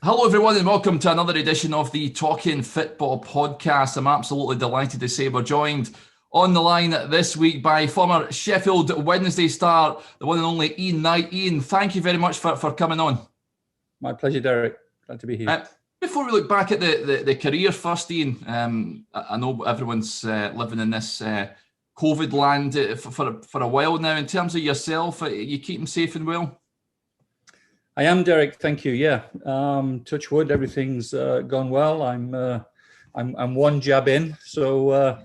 Hello, everyone, and welcome to another edition of the Talking Football podcast. I'm absolutely delighted to say we're joined on the line this week by former Sheffield Wednesday star, the one and only Ian Knight. Ian, thank you very much for coming on. My pleasure, Derek. Glad to be here. Before we look back at the career first, Ian, I know everyone's living in this COVID land for a while now. In terms of yourself, you keeping safe and well? I am, Derek. Thank you. Yeah. Touch wood, everything's gone well. I'm one jab in, so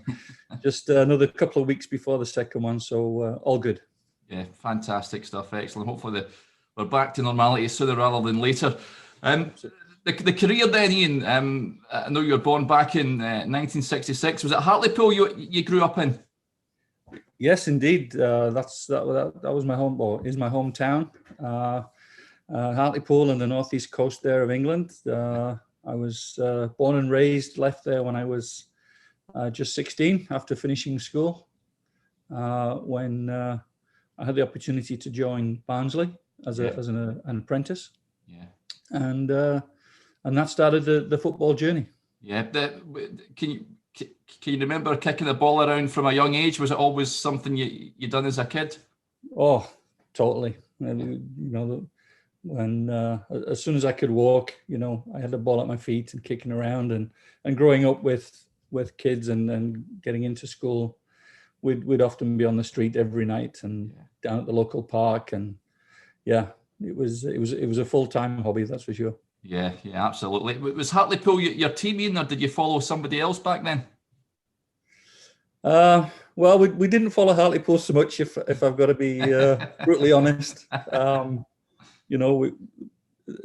just another couple of weeks before the second one. So all good. Yeah, fantastic stuff. Excellent. Hopefully we're back to normality sooner rather than later. The career then, Ian. I know you were born back in 1966. Was it Hartlepool you grew up in? Yes, indeed. That was my home, or is my hometown. Hartlepool on the northeast coast there of England. I was born and raised, left there when I was just 16 after finishing school, when I had the opportunity to join Barnsley as an apprentice. Yeah. And that started the football journey. Yeah. Can you remember kicking the ball around from a young age? Was it always something you done as a kid? Oh, totally. When as soon as I could walk, I had the ball at my feet and kicking around, and growing up with kids and getting into school, we'd often be on the street every night and down at the local park, and it was a full-time hobby, that's for sure. Yeah, absolutely. Was Hartlepool your team, Ian, or did you follow somebody else back then? Well, we didn't follow Hartlepool so much, if I've got to be brutally honest.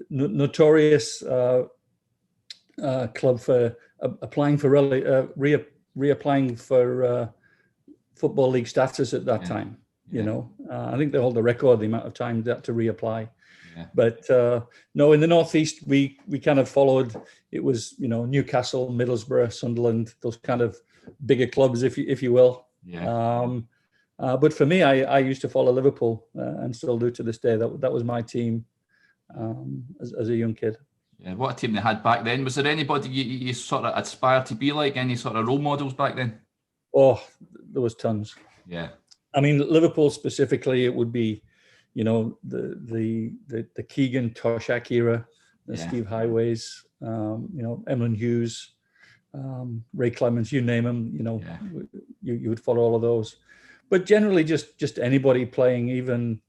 Notorious club for applying for reapplying for football league status at that time. I think they hold the record the amount of time they had to reapply. Yeah. But no, in the northeast we kind of followed. It was Newcastle, Middlesbrough, Sunderland, those kind of bigger clubs, if you will. Yeah. But for me, I used to follow Liverpool and still do to this day. That was my team as a young kid. Yeah, what a team they had back then. Was there anybody you sort of aspired to be like? Any sort of role models back then? Oh, there was tons. Yeah. I mean, Liverpool specifically, it would be, the Keegan Toshak era, Steve Highways, Emlyn Hughes, Ray Clements, you name them. You would follow all of those. But generally, just anybody playing, even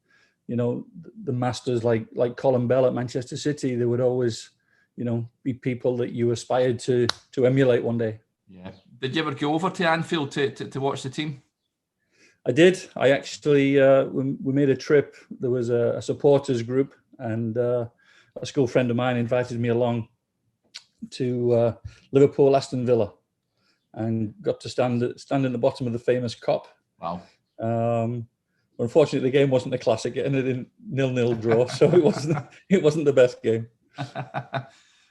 the masters like Colin Bell at Manchester City, there would always be people that you aspired to emulate one day. Yeah. Did you ever go over to Anfield to watch the team? I did. I actually we made a trip. There was a supporters group, and a school friend of mine invited me along to Liverpool Aston Villa, and got to stand in the bottom of the famous Kop. Wow. Unfortunately, the game wasn't a classic. It ended in 0-0 draw, so it wasn't the best game.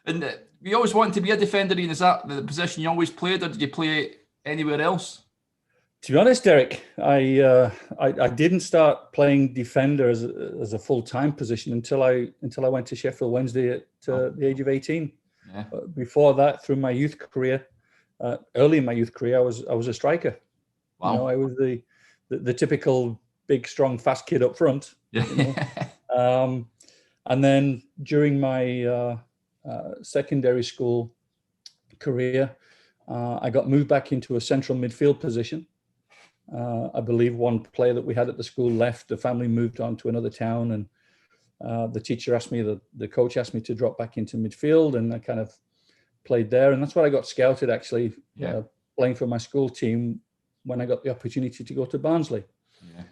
And you always wanted to be a defender, Ian. Is that the position you always played, or did you play anywhere else? To be honest, Derek, I didn't start playing defender as a full-time position until I went to Sheffield Wednesday at the age of 18. Yeah. Before that, through my youth career, early in my youth career, I was a striker. Wow. I was the typical big, strong, fast kid up front. Yeah. And then during my secondary school career, I got moved back into a central midfield position. I believe one player that we had at the school left. The family moved on to another town, and the coach asked me to drop back into midfield, and I kind of played there. And that's where I got scouted, actually, playing for my school team when I got the opportunity to go to Barnsley. Yeah.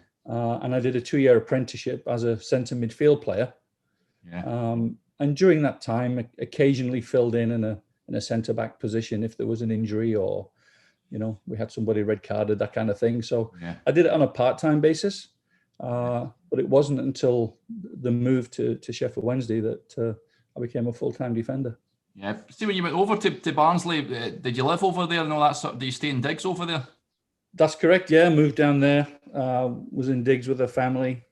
And I did a 2-year apprenticeship as a centre midfield player. Yeah. And during that time, occasionally filled in a centre back position if there was an injury, or we had somebody red carded, that kind of thing. So I did it on a part-time basis, but it wasn't until the move to Sheffield Wednesday that I became a full-time defender. Yeah. See, when you went over to Barnsley, did you live over there and all that sort of? Do you stay in digs over there? That's correct. Yeah, moved down there. Was in digs with a family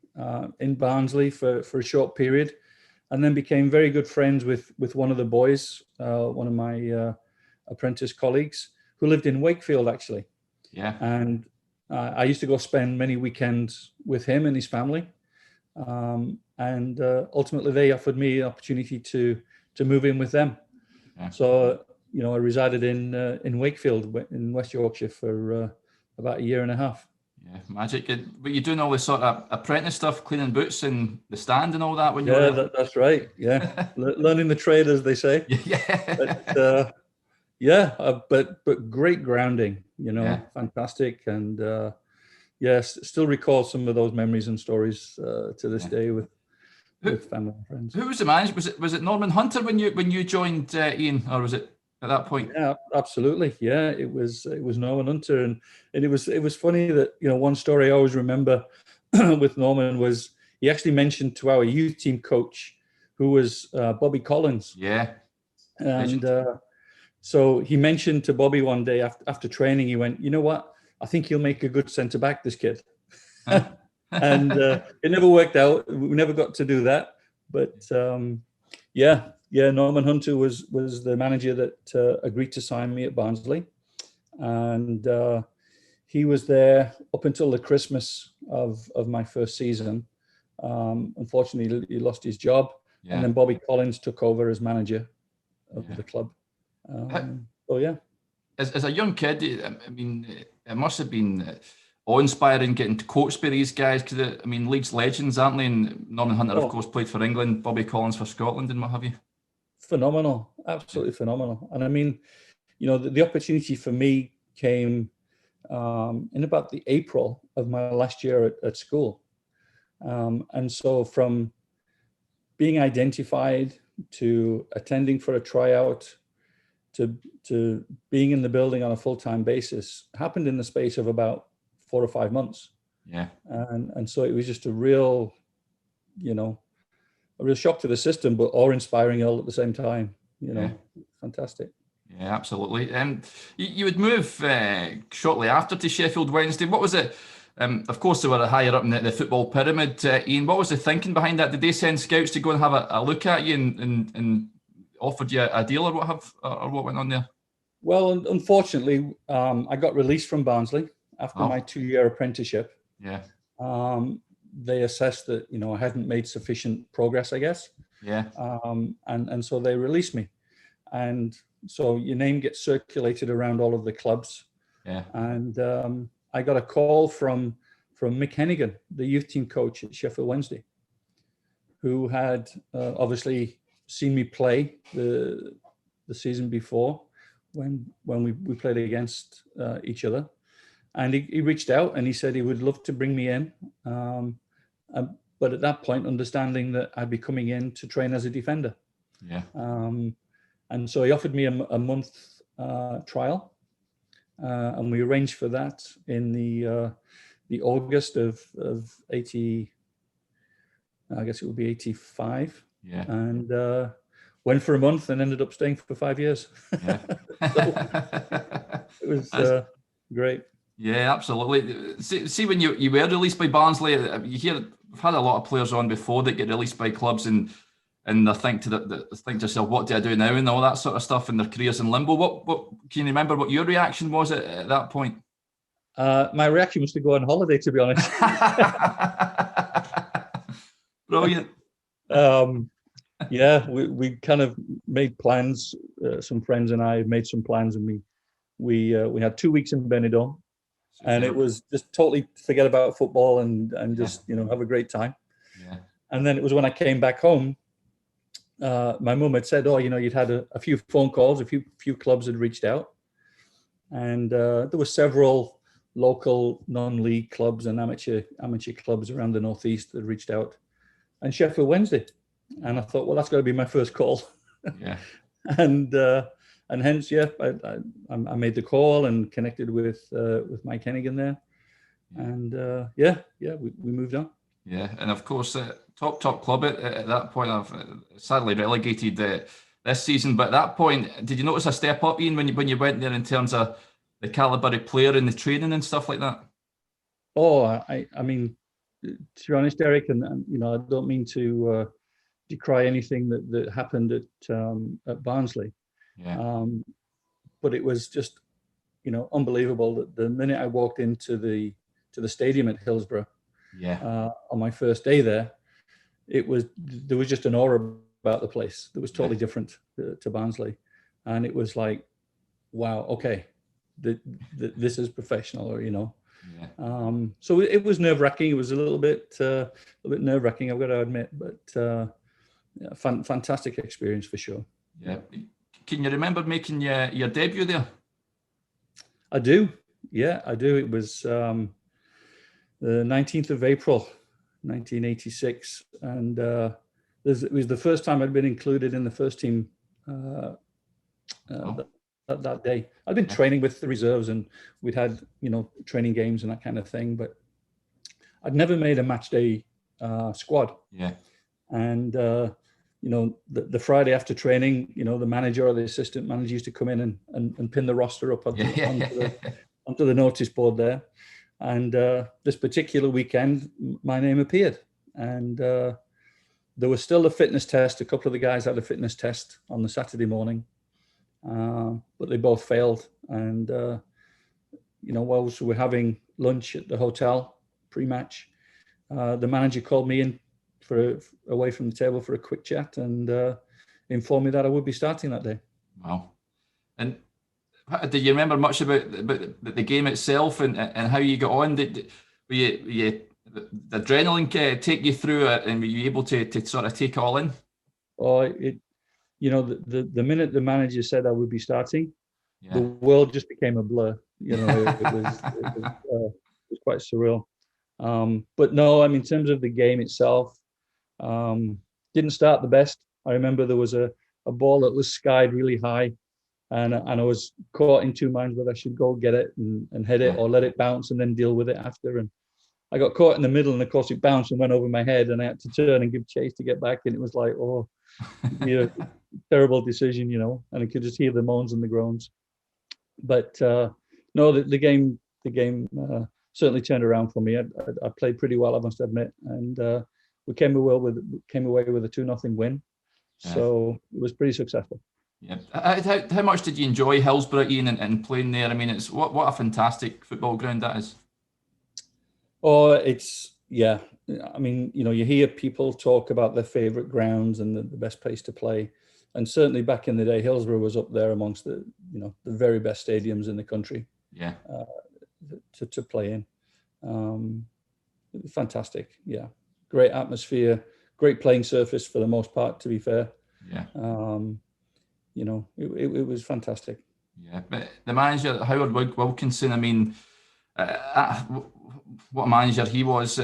in Barnsley for a short period, and then became very good friends with one of the boys, one of my apprentice colleagues, who lived in Wakefield actually. Yeah. And I used to go spend many weekends with him and his family. And ultimately they offered me the opportunity to move in with them. Yeah. So, I resided in Wakefield in West Yorkshire for about a year and a half. Yeah, magic. But you're doing all this sort of apprentice stuff, cleaning boots in the stand and all that when you were there? That's right. Yeah. Learning the trade, as they say. Yeah. But great grounding, Yeah. fantastic. And yes, still recall some of those memories and stories to this day with family and friends. Who was the manager? Was it Norman Hunter when you joined, Ian, or was it at that point? Yeah, absolutely. Yeah, it was Norman Hunter, and it was funny that one story I always remember with Norman was he actually mentioned to our youth team coach, who was Bobby Collins. Yeah. And so he mentioned to Bobby one day after training, he went, "You know what? I think he'll make a good centre back, this kid." And it never worked out. We never got to do that. But Norman Hunter was the manager that agreed to sign me at Barnsley. And he was there up until the Christmas of my first season. Unfortunately, he lost his job. Yeah. And then Bobby Collins took over as manager of the club. As a young kid, I mean, it must have been awe-inspiring getting coached by these guys, because Leeds legends, aren't they? And Norman Hunter, of course, played for England, Bobby Collins for Scotland, and what have you. Phenomenal, absolutely phenomenal. And the opportunity for me came in about the April of my last year at school. And so from being identified to attending for a tryout to being in the building on a full-time basis happened in the space of about 4 or 5 months. Yeah. And so it was just a real shock to the system, but awe-inspiring all at the same time. Fantastic. Yeah, absolutely. You would move shortly after to Sheffield Wednesday. What was it? Of course, they were higher up in the football pyramid. Ian, what was the thinking behind that? Did they send scouts to go and have a look at you and offered you a deal or what went on there? Well, unfortunately, I got released from Barnsley after my 2-year apprenticeship. Yeah. They assessed that I hadn't made sufficient progress, I guess. Yeah. And so they released me, and so your name gets circulated around all of the clubs. Yeah. And I got a call from Mick Hennigan, the youth team coach at Sheffield Wednesday, who had obviously seen me play the season before when we played against each other. And he reached out and he said he would love to bring me in. But at that point, understanding that I'd be coming in to train as a defender. Yeah. And so he offered me a month trial. And we arranged for that in the August of 80, I guess it would be 85. Yeah. And went for a month and ended up staying for 5 years. Yeah. It was great. Yeah, absolutely. See, when you were released by Barnsley, you hear, we've had a lot of players on before that get released by clubs and they think to yourself, what do I do now, and all that sort of stuff, and their careers in limbo. What can you remember what your reaction was at that point? My reaction was to go on holiday, to be honest. Brilliant. Yeah, we kind of made plans. Some friends and I made some plans, and we had 2 weeks in Bennett, and it was just totally forget about football and just have a great time. Yeah. And then it was when I came back home, my mum had said, you'd had a few phone calls, a few clubs had reached out, and there were several local non-league clubs and amateur clubs around the northeast that reached out, and Sheffield Wednesday. And I thought, well, that's got to be my first call. Yeah. And hence, I made the call and connected with Mike Hennigan there, and we moved on. Yeah, and of course, top club at that point. I've sadly relegated this season, but at that point, did you notice a step up, Ian, when you went there in terms of the calibre of player and the training and stuff like that? Oh, I mean, to be honest, Eric, and I don't mean to decry anything that happened at Barnsley. Yeah. But it was just, unbelievable that the minute I walked into the stadium at Hillsborough Yeah. on my first day there, there was just an aura about the place that was totally different to Barnsley, and it was like, wow, okay, this is professional, Yeah. So it was nerve-wracking. It was a little bit nerve-wracking, I've got to admit, but yeah, fantastic experience for sure. Yeah. Can you remember making your debut there? I do. Yeah, I do. It was the 19th of April, 1986, and it was the first time I'd been included in the first team that day. I'd been training with the reserves, and we'd had training games and that kind of thing, but I'd never made a match day squad. Yeah. And the Friday after training, the manager or the assistant manager used to come in and pin the roster up onto the notice board there. And this particular weekend, my name appeared, and there was still a fitness test. A couple of the guys had a fitness test on the Saturday morning, but they both failed. And whilst we were having lunch at the hotel pre-match, the manager called me in away from the table for a quick chat and informed me that I would be starting that day. Wow. And do you remember much about the game itself and how you got on? Did the adrenaline take you through it, and were you able to sort of take it all in? Oh, the minute the manager said I would be starting, Yeah. the world just became a blur. It was quite surreal. But no, I mean, in terms of the game itself, didn't start the best. I remember there was a ball that was skied really high, and I was caught in two minds whether I should go get it and hit it or let it bounce and then deal with it after. And I got caught in the middle, and of course it bounced and went over my head, and I had to turn and give chase to get back. And it was like, terrible decision, and I could just hear the moans and the groans. But no, the game certainly turned around for me. I played pretty well, I must admit, and we came away with a 2-0 win. So it was pretty successful. Yeah. How much did you enjoy Hillsborough, Ian, and playing there? I mean, it's what a fantastic football ground that is. Oh, yeah. I mean, you hear people talk about their favourite grounds and the best place to play, and certainly back in the day, Hillsborough was up there amongst the very best stadiums in the country. Yeah. To play in, fantastic. Yeah, great atmosphere, great playing surface for the most part. To be fair. Yeah. It was fantastic. Yeah, but the manager, Howard Wilkinson, I mean, what a manager he was.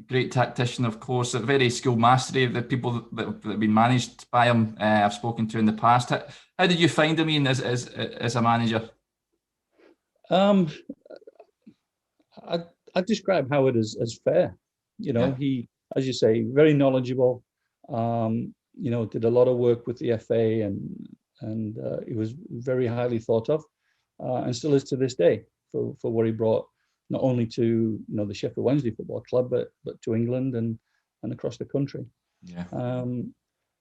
Great tactician, of course, a very skilled mastery of the people that have been managed by him. I've spoken to in the past. How did you find him, Ian, as a manager? I describe Howard as fair. He, as you say, very knowledgeable. Did a lot of work with the FA, and he was very highly thought of, and still is to this day for what he brought, not only to the Sheffield Wednesday Football Club, but to England and across the country. Yeah.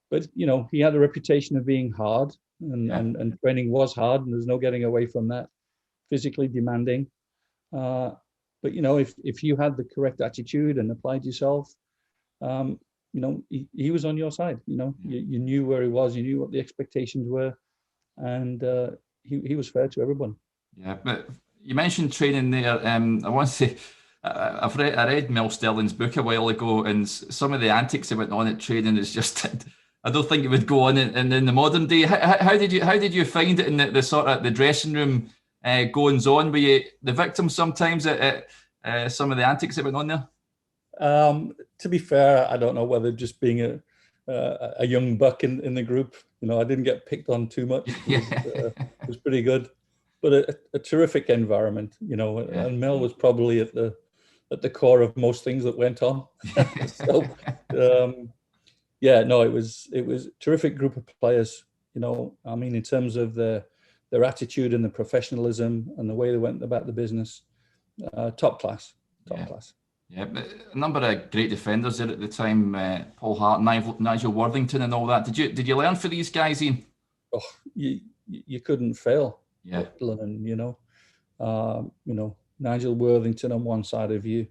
But he had a reputation of being hard, and training was hard, and there's no getting away from that. Physically demanding, but if you had the correct attitude and applied yourself, he was on your side. You knew where he was, you knew what the expectations were, and he was fair to everyone. Yeah, but you mentioned training there. I want to say, I read Mel Sterling's book a while ago, and some of the antics that went on at training is just, I don't think it would go on in the modern day. How did you find it in the sort of the dressing room goings on? Were you the victim sometimes at some of the antics that went on there? To be fair, I don't know whether just being a young buck in the group, I didn't get picked on too much. It was pretty good, but a terrific environment, and Mel was probably at the core of most things that went on. So, it was a terrific group of players. I mean, in terms of their attitude and the professionalism and the way they went about the business, top class. Yeah, but a number of great defenders there at the time, Paul Hart, Nigel Worthington and all that. Did you learn for these guys, Ian? Oh, you couldn't fail. Yeah. Learn, Nigel Worthington on one side of you,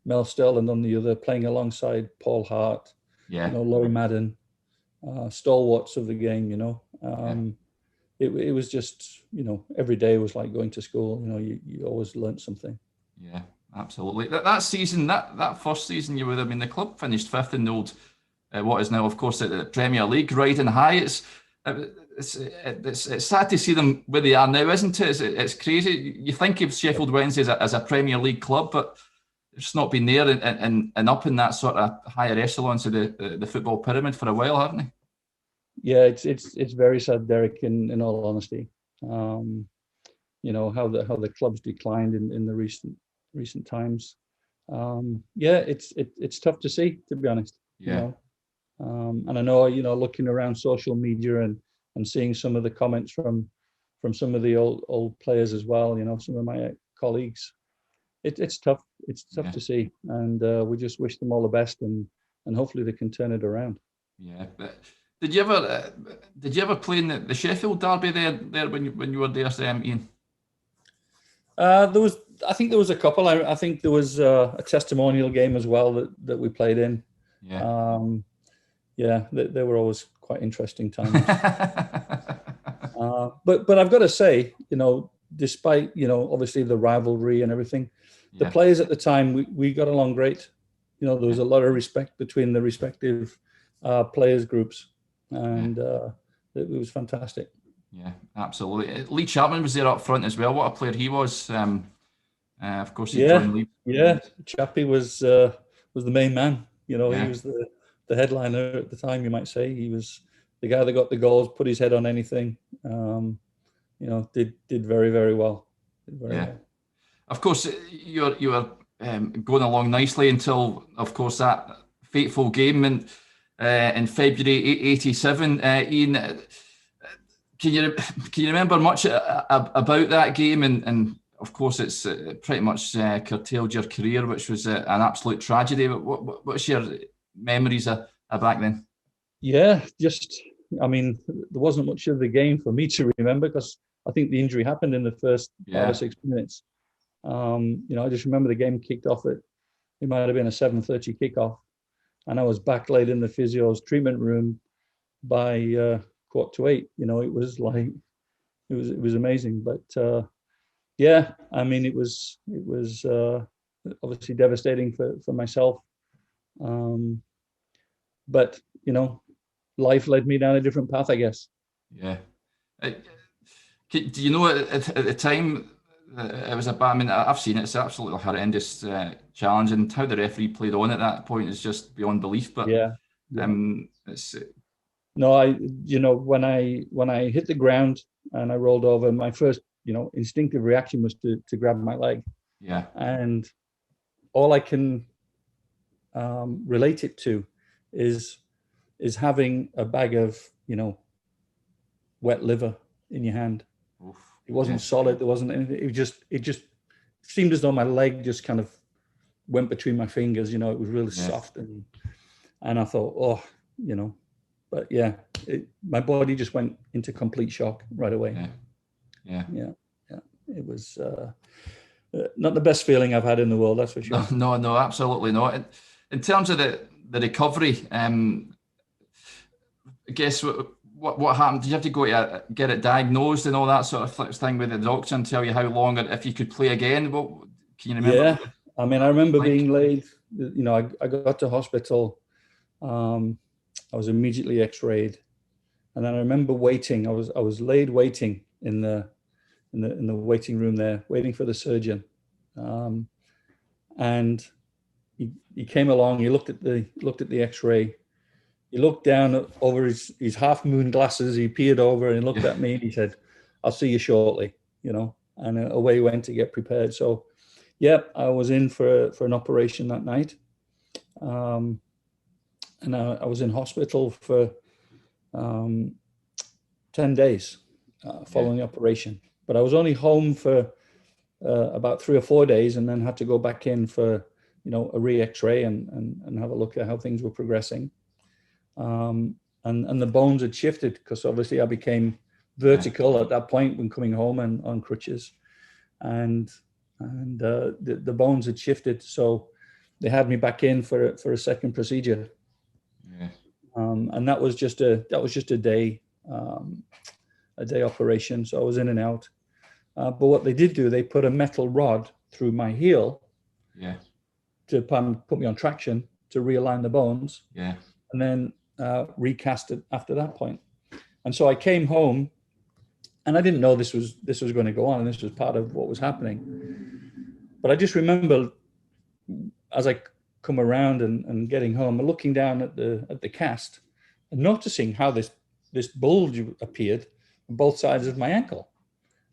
Mel Sterland on the other, playing alongside Paul Hart, Yeah. Laurie Madden, stalwarts of the game, It was just, every day was like going to school. You always learnt something. Yeah, absolutely. That season, that first season you were, I mean, the club finished fifth in the old, what is now, of course, the Premier League, riding high. It's sad to see them where they are now, isn't it? It's crazy. You think of Sheffield Wednesday as a Premier League club, but it's not been there and up in that sort of higher echelons of the football pyramid for a while, haven't they? Yeah, it's very sad, Derek. In all honesty, how the club's declined in the recent times. It's tough to see, to be honest. Yeah. And I know, looking around social media and seeing some of the comments from some of the old players as well, some of my colleagues, it's tough. It's tough to see, and we just wish them all the best, and hopefully they can turn it around. Yeah, but did you ever play in the Sheffield derby there when you were there, Ian? I think there was a couple. I think there was a testimonial game as well that we played in. Yeah. They were always quite interesting times. But I've got to say, despite obviously the rivalry and everything, the players at the time we got along great. There was a lot of respect between the respective players groups, and it was fantastic. Yeah, absolutely. Lee Chapman was there up front as well. What a player he was. Of course, he joined Lee. Yeah, Chappie was the main man. He was the headliner at the time, you might say. He was the guy that got the goals, put his head on anything. Did very, very well. Well. Of course, you were going along nicely until, of course, that fateful game in February '87. Ian, can you remember much about that game? And of course, it's pretty much curtailed your career, which was an absolute tragedy. But what's your memories of back then? Yeah, there wasn't much of the game for me to remember, because I think the injury happened in the first 5 or 6 minutes. I just remember the game kicked off it might have been a 7:30 kickoff, and I was back laid in the physio's treatment room by 7:45. It was like it was amazing. But it was obviously devastating for myself. But life led me down a different path, I guess. Yeah. Do you know at the time it was a bad? I mean, I've seen it. It's absolutely horrendous challenge, and how the referee played on at that point is just beyond belief. But it's. No, when I hit the ground and I rolled over, my first instinctive reaction was to grab my leg. Yeah. And all I can relate it to is having a bag of wet liver in your hand. Oof. It wasn't solid. There wasn't anything. It just seemed as though my leg just kind of went between my fingers. It was really soft, and I thought, but my body just went into complete shock right away. Yeah. It was not the best feeling I've had in the world, that's for sure. No, absolutely not. In terms of the recovery, I guess what happened? Did you have to go to get it diagnosed and all that sort of thing with the doctor and tell you how long, or if you could play again? What can you remember? Yeah, I remember being laid. I got to hospital. I was immediately X-rayed, and then I remember waiting. I was laid waiting in the waiting room there, waiting for the surgeon. And he came along. He looked at the X-ray. He looked down over his half moon glasses. He peered over and looked at me, and he said, "I'll see you shortly." And away he went to get prepared. So, I was in for an operation that night. And I was in hospital for 10 days following the operation. But I was only home for about 3 or 4 days, and then had to go back in for a re-X-ray and have a look at how things were progressing. And the bones had shifted because obviously I became vertical at that point when coming home and on crutches, and the bones had shifted. So they had me back in for a second procedure. Yeah. And that was just a day operation. So I was in and out. But what they did do, they put a metal rod through my heel. Yeah. To put me on traction to realign the bones. Yeah. And then recast it after that point. And so I came home, and I didn't know this was going to go on, and this was part of what was happening. But I just remember as I come around and getting home, and looking down at the cast and noticing how this bulge appeared on both sides of my ankle.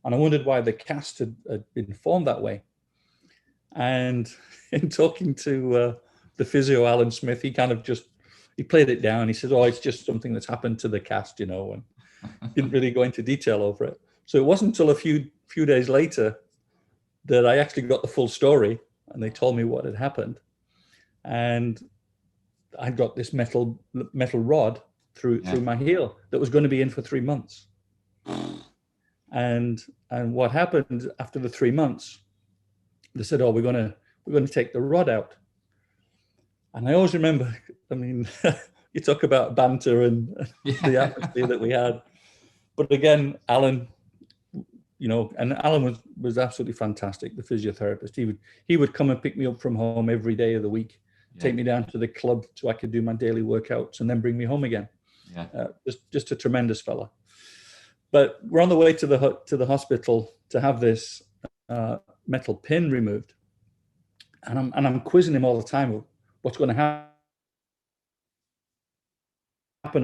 And I wondered why the cast had been formed that way. And in talking to the physio, Alan Smith, he kind of he played it down. He said, "Oh, it's just something that's happened to the cast, and didn't really go into detail over it." So it wasn't until a few days later that I actually got the full story, and they told me what had happened. And I got this metal rod through my heel that was going to be in for 3 months. And what happened after the 3 months, they said, "Oh, we're going to take the rod out." And I always remember, I mean, you talk about banter and the atmosphere that we had. But again, Alan, and Alan was absolutely fantastic, the physiotherapist. He would come and pick me up from home every day of the week, take me down to the club so I could do my daily workouts, and then bring me home again. Yeah. Just a tremendous fella. But we're on the way to the hospital to have this metal pin removed, and I'm quizzing him all the time. What's going to happen?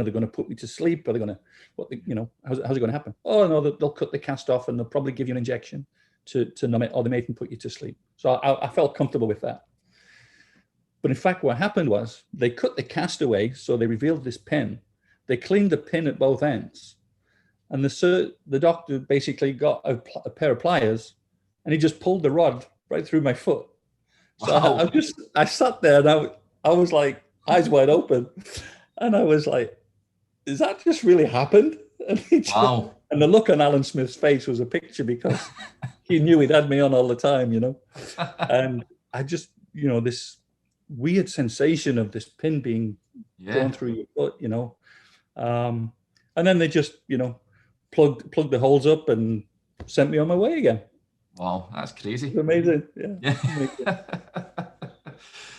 Are they going to put me to sleep? Are they going to, how's it going to happen? Oh no, they'll cut the cast off and they'll probably give you an injection to numb it, or they may even put you to sleep. So I felt comfortable with that. But in fact, what happened was they cut the cast away, so they revealed this pin. They cleaned the pin at both ends, and the doctor basically got a pair of pliers, and he just pulled the rod right through my foot. So wow. I sat there and I was like eyes wide open, and I was like, "Is that just really happened?" And wow. And the look on Alan Smith's face was a picture, because he knew he'd had me on all the time, And I just, this weird sensation of this pin being going through your foot, and then they just, plugged the holes up and sent me on my way again. Wow, that's crazy. It's amazing. Yeah. Amazing.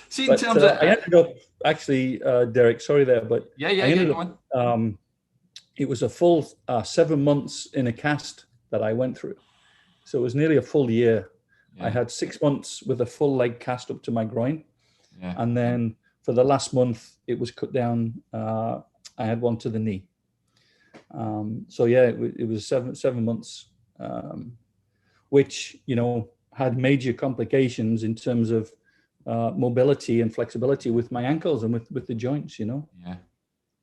See, in terms of, I ended up actually, Derek, sorry there, but it was a full 7 months in a cast that I went through. So it was nearly a full year. Yeah. I had 6 months with a full leg cast up to my groin. Yeah. And then for the last month, it was cut down. I had one to the knee. So yeah, it was seven months, which, had major complications in terms of mobility and flexibility with my ankles and with the joints, Yeah.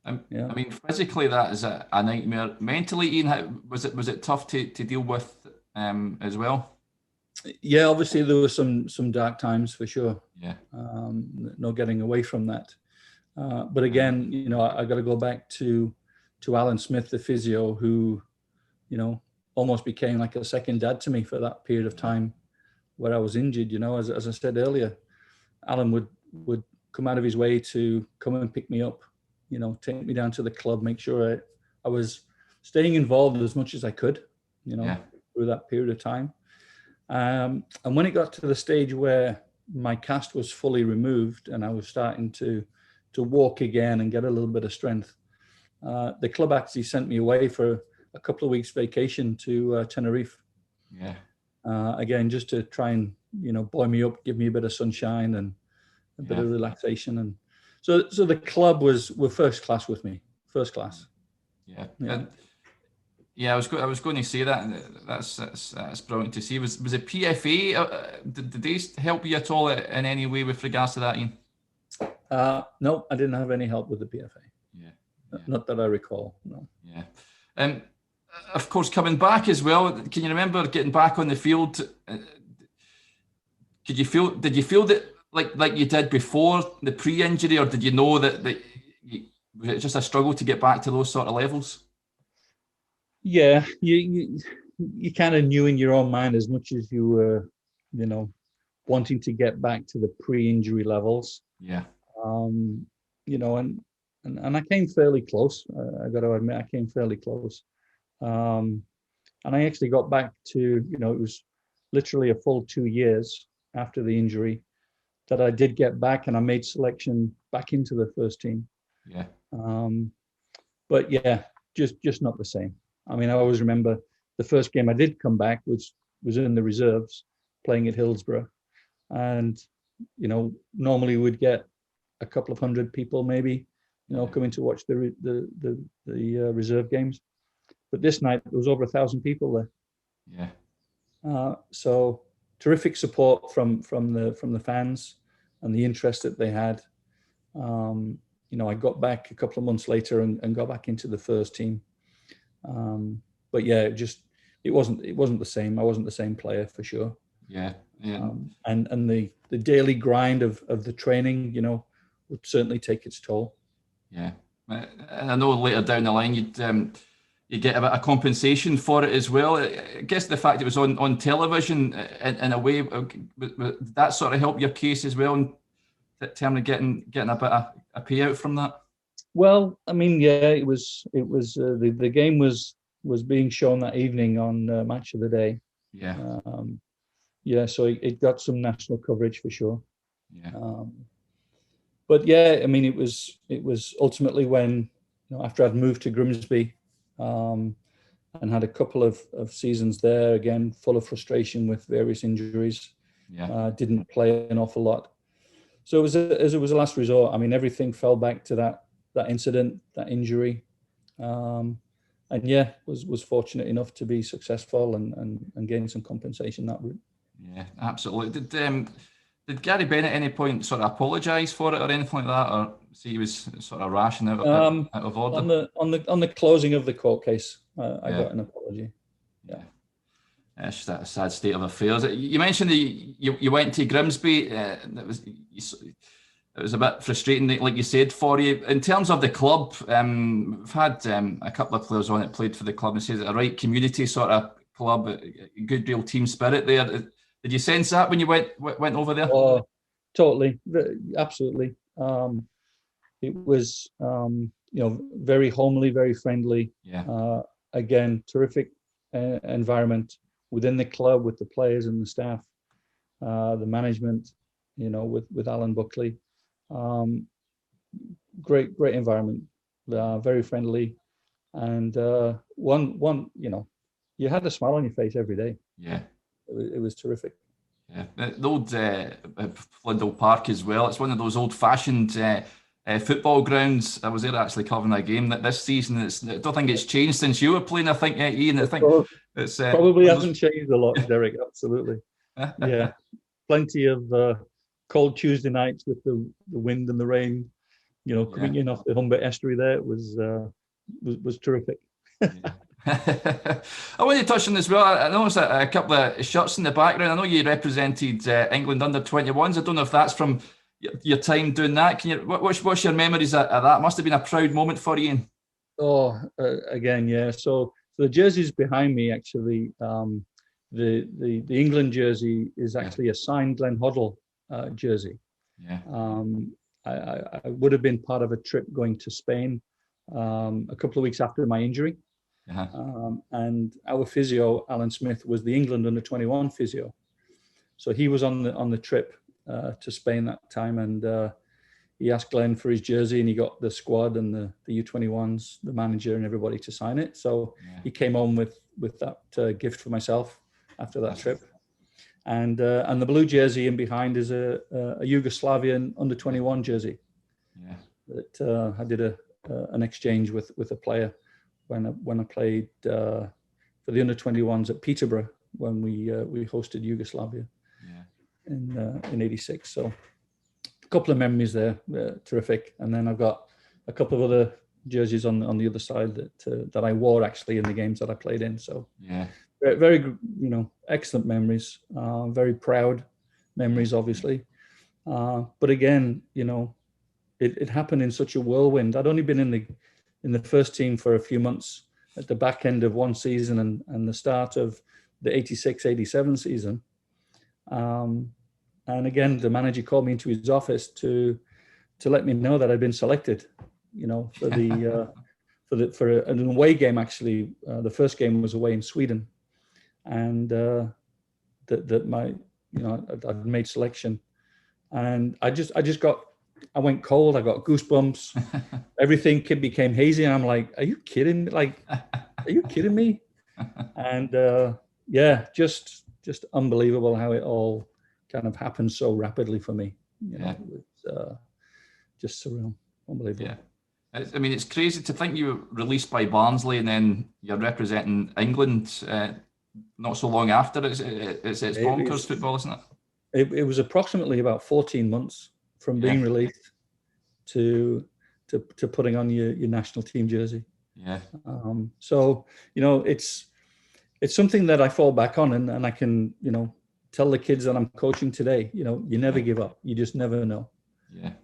I mean, physically, that is a nightmare. Mentally, Ian, was it tough to deal with as well? Yeah, obviously there were some dark times for sure. Yeah. No getting away from that. But again, I got to go back to Alan Smith, the physio, who, almost became like a second dad to me for that period of time where I was injured. As I said earlier, Alan would come out of his way to come and pick me up, take me down to the club, make sure I was staying involved as much as I could, through that period of time. And when it got to the stage where my cast was fully removed and I was starting to walk again and get a little bit of strength, the club actually sent me away for a couple of weeks vacation to Tenerife. Yeah. Again, just to try and, buoy me up, give me a bit of sunshine and a bit of relaxation. And so the club were first class with me, first class. Yeah. I was going to say that. That's brilliant to see. Was it PFA? Did they help you at all in any way with regards to that, Ian? No, I didn't have any help with the PFA. Yeah. Not that I recall. No. Yeah. Of course, coming back as well. Can you remember getting back on the field? Did you feel that like you did before the pre-injury, or did you know was it just a struggle to get back to those sort of levels? Yeah, you kind of knew in your own mind as much as you were, wanting to get back to the pre-injury levels. Yeah. And I came fairly close. I got to admit, I came fairly close. And I actually got back to, it was literally a full 2 years after the injury that I did get back, and I made selection back into the first team. Yeah. But yeah, just not the same. I mean, I always remember the first game I did come back was in the reserves playing at Hillsborough. And, normally we'd get a couple of hundred people maybe, coming to watch the reserve games. But this night there was over 1,000 people there. Yeah. So terrific support from the fans and the interest that they had. I got back a couple of months later and got back into the first team. But yeah, it wasn't the same. I wasn't the same player for sure. Yeah. Yeah. And the daily grind of the training, would certainly take its toll. Yeah. And I know later down the line you get a bit of compensation for it as well. I guess the fact it was on television in a way, did that sort of help your case as well in terms of getting a bit of a payout from that? Well, I mean, yeah, it was the game was being shown that evening on Match of the Day. Yeah. So it got some national coverage for sure. Yeah. But yeah, I mean, it was ultimately when, after I'd moved to Grimsby, and had a couple of seasons there, again, full of frustration with various injuries. Yeah. Didn't play an awful lot. So it was a last resort. I mean, everything fell back to that incident, that injury. And yeah, was fortunate enough to be successful and gain some compensation that route. Yeah, absolutely. Did Gary Bennett at any point sort of apologise for it or anything like that, or see he was sort of rash and out of order? On the closing of the court case, I got an apology. Yeah. It's just a sad state of affairs. You mentioned that you went to Grimsby. It was a bit frustrating, like you said, for you. In terms of the club, we've had a couple of players on that played for the club and says it's a right community sort of club, a good real team spirit there. Did you sense that when you went over there? Oh, totally, absolutely. It was, very homely, very friendly. Yeah. Again, terrific environment within the club with the players and the staff, the management, with Alan Buckley. Great environment, very friendly, and one, you had a smile on your face every day. Yeah. It was terrific. Yeah, the old Flindle Park as well. It's one of those old-fashioned football grounds. I was there actually covering a game that this season. I don't think it's changed since you were playing. I think, Ian. I think it's probably hasn't changed a lot, Derek. Absolutely. Yeah, plenty of cold Tuesday nights with the wind and the rain. Coming in off the Humber estuary there, it was terrific. Yeah. I want to touch on this as well. I noticed a couple of shirts in the background. I know you represented England under 21s. I don't know if that's from your time doing that. What's your memories of that? Must have been a proud moment for you, Ian. Oh, again, yeah. So the jerseys behind me, actually, the England jersey is actually a signed Glenn Hoddle jersey. Yeah. I would have been part of a trip going to Spain a couple of weeks after my injury. Uh-huh. And our physio, Alan Smith, was the England under 21 physio. So he was on the trip to Spain that time, and he asked Glenn for his jersey, and he got the squad and the U21s, the manager and everybody to sign it. So he came home with that gift for myself after that trip. And the blue jersey in behind is a Yugoslavian under 21 jersey. Yeah. That I did an exchange with a player when I played for the under 21s at Peterborough when we hosted Yugoslavia in '86. So a couple of memories there, terrific. And then I've got a couple of other jerseys on the other side that I wore actually in the games that I played in. So very excellent memories, very proud memories, obviously. But again, it happened in such a whirlwind. I'd only been in the first team for a few months at the back end of one season and the start of the 86-87 season. And again, the manager called me into his office to let me know that I'd been selected, for the for an away game. Actually, the first game was away in Sweden, and that my I'd made selection, and I went cold. I got goosebumps. Everything became hazy. And I'm like, are you kidding me? Like, are you kidding me? And just unbelievable how it all kind of happened so rapidly for me. It's just surreal, unbelievable. Yeah. I mean, it's crazy to think you were released by Barnsley and then you're representing England not so long after. It's bonkers football, isn't it? It was approximately about 14 months from being released to putting on your national team jersey. Yeah. So, it's something that I fall back on and I can, tell the kids that I'm coaching today, you never give up. You just never know. Yeah.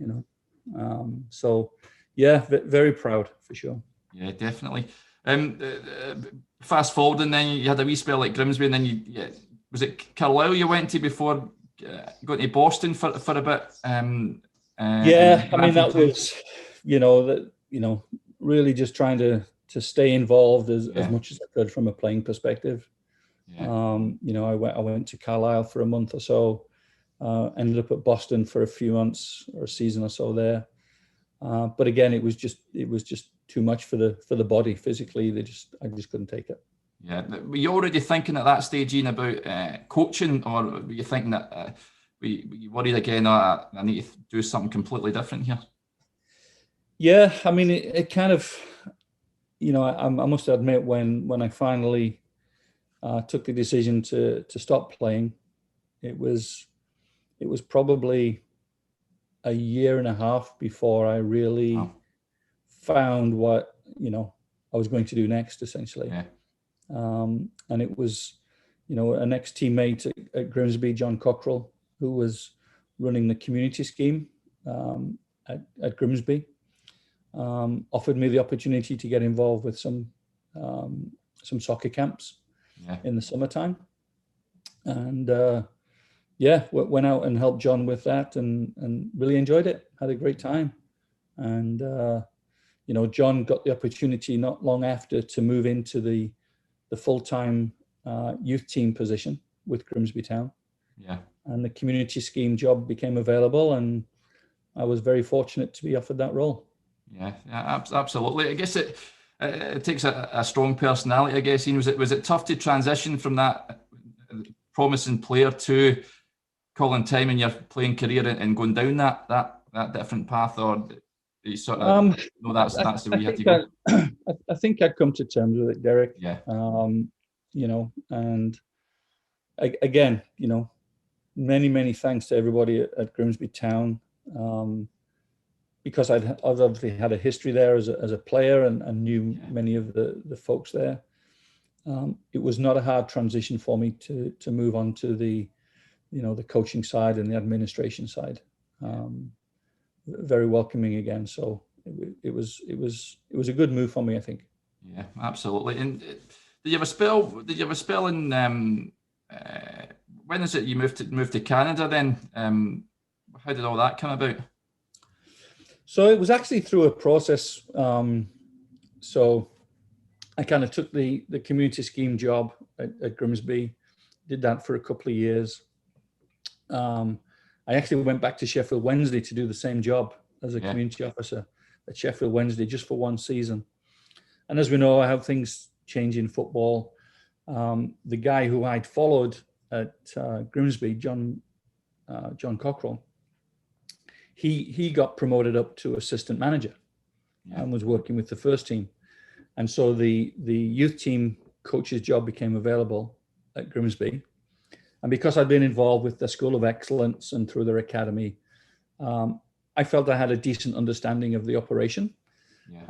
So yeah, very proud for sure. Yeah, definitely. Fast forward, and then you had a wee spell at Grimsby, and then was it Carlisle you went to before going to Boston for a bit? I mean, that was, really just trying to stay involved as much as I could from a playing perspective. Yeah. I went to Carlisle for a month or so, ended up at Boston for a few months or a season or so there. But again, it was just too much for the body physically. I just couldn't take it. Yeah. Were you already thinking at that stage, Ian, about coaching, or were you thinking that were you worried again? I need to do something completely different here. Yeah, I mean, it kind of, I must admit when I finally took the decision to stop playing, it was probably a year and a half before I really found what I was going to do next, essentially. Yeah. And it was an ex-teammate at Grimsby, John Cockrell, who was running the community scheme at Grimsby, offered me the opportunity to get involved with some soccer camps in the summertime, and went out and helped John with that, and really enjoyed it. Had a great time, and John got the opportunity not long after to move into the full-time youth team position with Grimsby Town. Yeah, and the community scheme job became available, and I was very fortunate to be offered that role. Yeah, absolutely. I guess it takes a strong personality, I guess. Ian, was it tough to transition from that promising player to calling time in your playing career and going down that different path, or you sort of that's the way you had to go? I think I'd come to terms with it, Derek. Yeah. And again, many thanks to everybody at Grimsby Town, because I've obviously had a history there as a player and knew many of the folks there. It was not a hard transition for me to move on to the coaching side and the administration side. Very welcoming again. So it was a good move for me, I think. Yeah, absolutely. And did you have a spell in when is it you moved to Canada then? How did all that come about? So it was actually through a process. So I kind of took the community scheme job at Grimsby, did that for a couple of years. I actually went back to Sheffield Wednesday to do the same job as a community officer at Sheffield Wednesday, just for one season. And as we know how things change in football, the guy who I'd followed at Grimsby, John Cockrell, he got promoted up to assistant manager and was working with the first team. And so the youth team coach's job became available at Grimsby. And because I'd been involved with the School of Excellence and through their academy, I felt I had a decent understanding of the operation.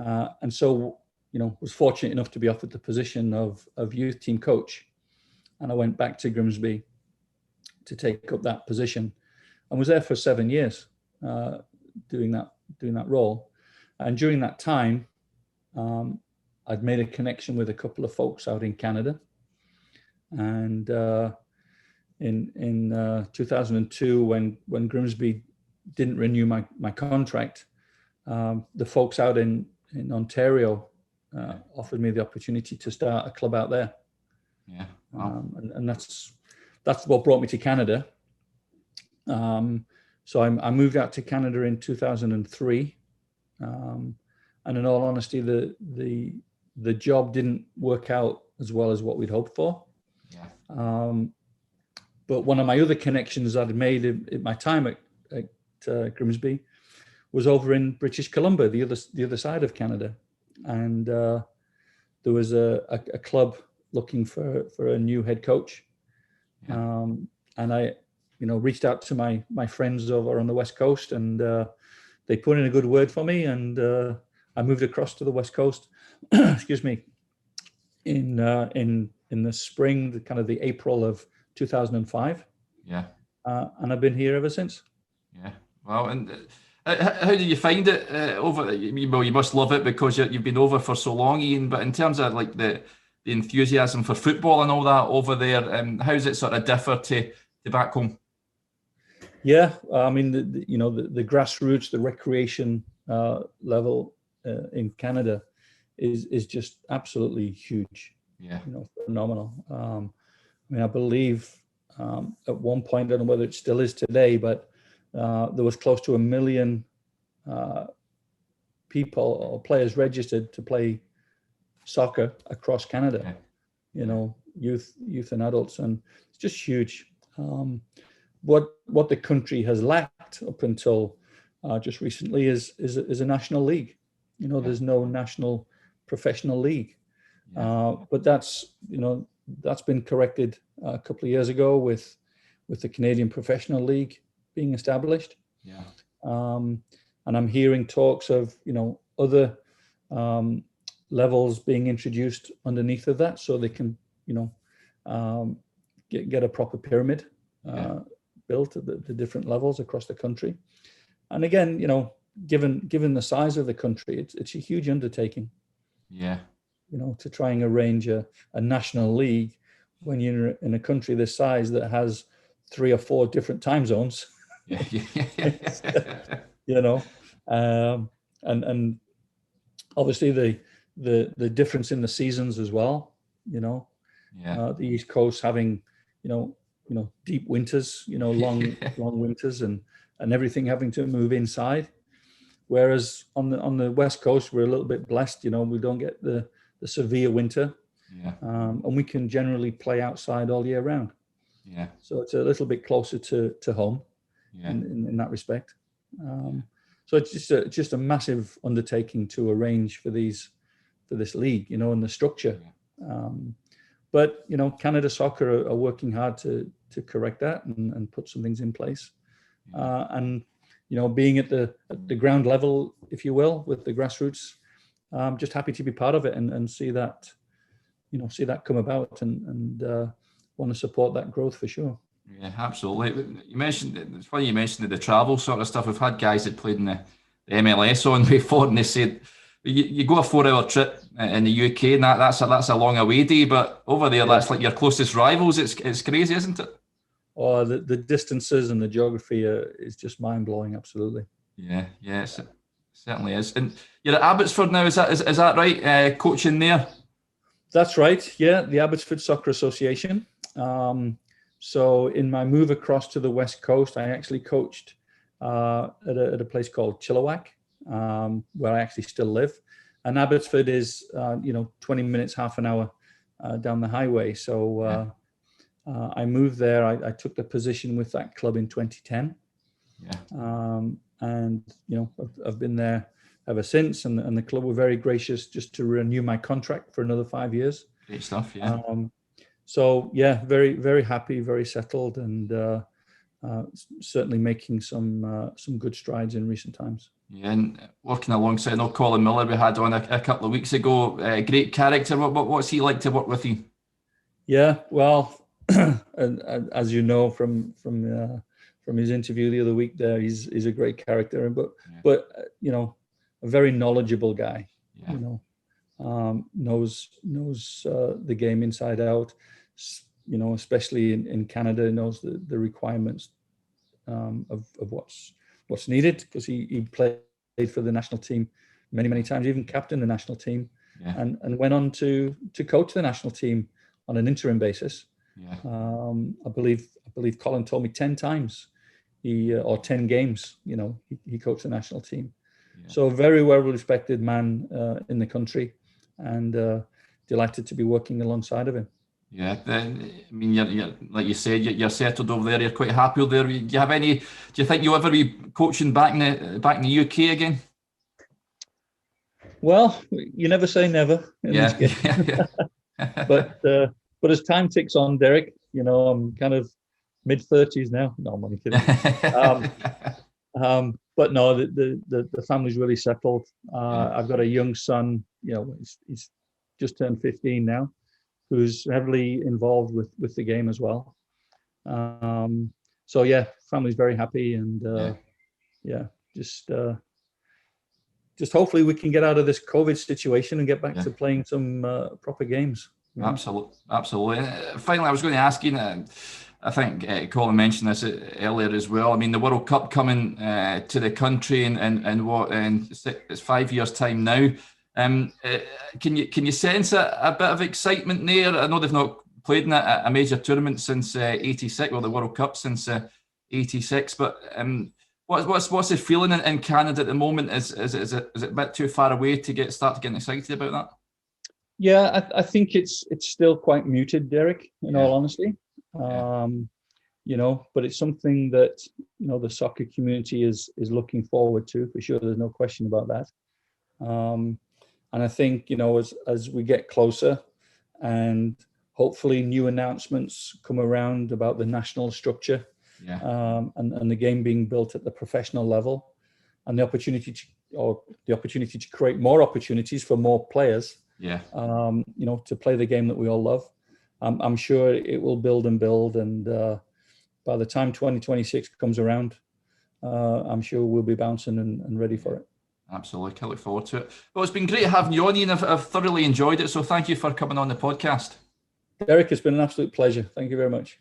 And so, was fortunate enough to be offered the position of youth team coach. And I went back to Grimsby to take up that position. and was there for 7 years doing that role. And during that time, I'd made a connection with a couple of folks out in Canada. And in 2002, when Grimsby didn't renew my contract, the folks out in Ontario offered me the opportunity to start a club out there. Yeah, wow. And that's what brought me to Canada. So I moved out to Canada in 2003, and in all honesty, the job didn't work out as well as what we'd hoped for. Yeah. But one of my other connections I'd made in my time at Grimsby was over in British Columbia, the other side of Canada, and there was a club looking for a new head coach, Yeah. and I, reached out to my friends over on the West Coast, and they put in a good word for me, and I moved across to the West Coast. Excuse me. In the spring, the April of 2005. Yeah. And I've been here ever since. Yeah. Well, and how do you find it over? Well, you must love it because you've been over for so long, Ian. But in terms of like the enthusiasm for football and all that over there, how does it sort of differ to back home? Yeah, I mean, the grassroots, the recreation level in Canada is just absolutely huge. Yeah. Phenomenal. I mean, I believe at one point, I don't know whether it still is today, but there was close to 1 million people or players registered to play soccer across Canada. Yeah. Youth and adults, and it's just huge. What the country has lacked up until just recently is a national league. Yeah. There's no national professional league. Yeah. But that's been corrected a couple of years ago with the Canadian Professional League being established. Yeah. And I'm hearing talks of other levels being introduced underneath of that, so they can get a proper pyramid built at the different levels across the country. And again, given the size of the country, it's a huge undertaking. Yeah. To try and arrange a national league when you're in a country this size that has 3 or 4 different time zones. And obviously the difference in the seasons as well. The East Coast having deep winters, long winters, and everything having to move inside. Whereas on the West Coast, we're a little bit blessed. We don't get the severe winter, and we can generally play outside all year round. Yeah. So it's a little bit closer to home, in that respect. So it's just a massive undertaking to arrange for this league, and the structure. Yeah. But Canada Soccer are working hard to correct that and put some things in place. Yeah. And being at the ground level, if you will, with the grassroots, I'm just happy to be part of it and see that come about and want to support that growth for sure. Yeah, absolutely. You mentioned, it's funny you mentioned the travel sort of stuff. We've had guys that played in the MLS on before, and they said you go a 4-hour trip in the UK, and that's a long away day, but over there that's like your closest rivals. It's crazy, isn't it? Oh, the distances and the geography is just mind blowing. Absolutely. Yeah, it certainly is. And you're at Abbotsford now, is that right? Coaching there. That's right. Yeah, the Abbotsford Soccer Association. So in my move across to the West Coast, I actually coached at a place called Chilliwack, where I actually still live. And Abbotsford is 20 minutes, half an hour down the highway. So I moved there. I took the position with that club in 2010. Yeah. And I've been there ever since, and the club were very gracious just to renew my contract for another 5 years. Great stuff. Yeah. So yeah, very, very happy, very settled, and certainly making some good strides in recent times. Yeah, and working alongside Colin Miller we had on a couple of weeks ago. Great character. What's he like to work with you? Yeah, well, and as you know from from his interview the other week there. He's a great character, but you know, a very knowledgeable guy. Yeah. You know, knows the game inside out. You know, especially in Canada, knows the requirements of what's needed, because he played for the national team many times, even captained the national team, and went on to coach the national team on an interim basis. Yeah. I believe Colin told me 10 times or 10 games, you know, he coached the national team. Yeah. So a very well respected man in the country, and delighted to be working alongside of him. Yeah, I mean, you're like you said, you're settled over there. You're quite happy there. Do you think you'll ever be coaching back in the UK again? Well, you never say never in this game. But as time ticks on, Derek, you know, I'm kind of mid-30s now. No, I'm only kidding. But no, the family's really settled. I've got a young son, you know, he's just turned 15 now, who's heavily involved with the game as well. So yeah, family's very happy, and just hopefully we can get out of this COVID situation and get back to playing some proper games. Yeah. Absolutely. Finally, I was going to ask you, I think Colin mentioned this earlier as well. I mean, the World Cup coming to the country in it's 5 years' time now. Can you sense a bit of excitement there? I know they've not played in a major tournament since '86, or the World Cup since '86. But what's the feeling in Canada at the moment? Is it a bit too far away to start getting excited about that? Yeah, I think it's still quite muted, Derek, in all honesty. You know, but it's something that, you know, the soccer community is looking forward to, for sure. There's no question about that. And I think, you know, as we get closer, and hopefully new announcements come around about the national structure, and the game being built at the professional level, and the opportunity to create more opportunities for more players, you know, to play the game that we all love. I'm sure it will build, and by the time 2026 comes around, I'm sure we'll be bouncing and ready for it. Absolutely. I look forward to it. Well, it's been great having you on, Ian. I've thoroughly enjoyed it. So thank you for coming on the podcast. Derek, it's been an absolute pleasure. Thank you very much.